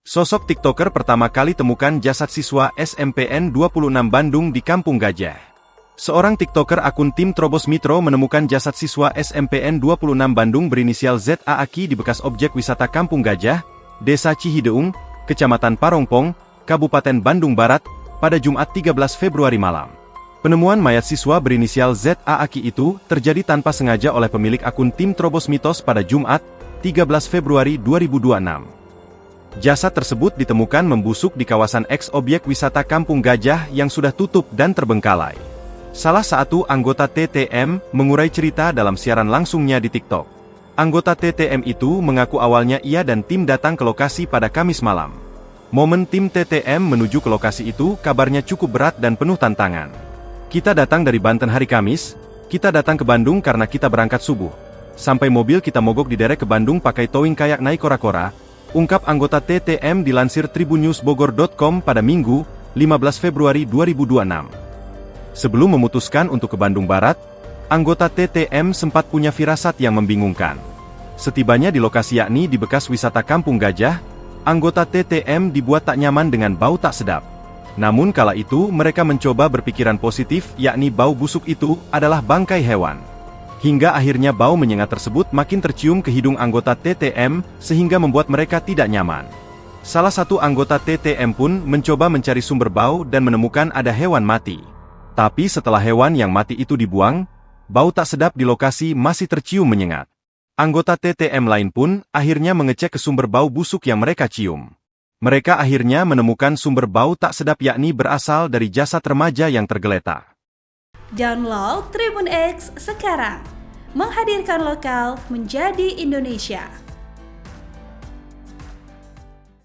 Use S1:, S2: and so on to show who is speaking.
S1: Sosok TikToker pertama kali temukan jasad siswa SMPN 26 Bandung di Kampung Gajah. Seorang TikToker akun Tim Trobos Mitro menemukan jasad siswa SMPN 26 Bandung berinisial ZA Aki di bekas objek wisata Kampung Gajah, Desa Cihideung, Kecamatan Parongpong, Kabupaten Bandung Barat, pada Jumat 13 Februari malam. Penemuan mayat siswa berinisial ZA Aki itu terjadi tanpa sengaja oleh pemilik akun Tim Trobos Mitos pada Jumat, 13 Februari 2026. Jasad tersebut ditemukan membusuk di kawasan eks-objek wisata Kampung Gajah yang sudah tutup dan terbengkalai. Salah satu anggota TTM mengurai cerita dalam siaran langsungnya di TikTok. Anggota TTM itu mengaku awalnya ia dan tim datang ke lokasi pada Kamis malam. Momen tim TTM menuju ke lokasi itu kabarnya cukup berat dan penuh tantangan. Kita datang dari Banten hari Kamis, kita datang ke Bandung karena kita berangkat subuh. Sampai mobil kita mogok diderek ke Bandung pakai towing kayak naik kora-kora, ungkap anggota TTM dilansir tribunnewsbogor.com pada Minggu, 15 Februari 2026. Sebelum memutuskan untuk ke Bandung Barat, anggota TTM sempat punya firasat yang membingungkan. Setibanya di lokasi yakni di bekas wisata Kampung Gajah, anggota TTM dibuat tak nyaman dengan bau tak sedap. Namun kala itu mereka mencoba berpikiran positif yakni bau busuk itu adalah bangkai hewan. Hingga akhirnya bau menyengat tersebut makin tercium ke hidung anggota TTM sehingga membuat mereka tidak nyaman. Salah satu anggota TTM pun mencoba mencari sumber bau dan menemukan ada hewan mati. Tapi setelah hewan yang mati itu dibuang, bau tak sedap di lokasi masih tercium menyengat. Anggota TTM lain pun akhirnya mengecek ke sumber bau busuk yang mereka cium. Mereka akhirnya menemukan sumber bau tak sedap yakni berasal dari jasad remaja yang tergeletak.
S2: Download Tribun X sekarang, menghadirkan lokal menjadi Indonesia.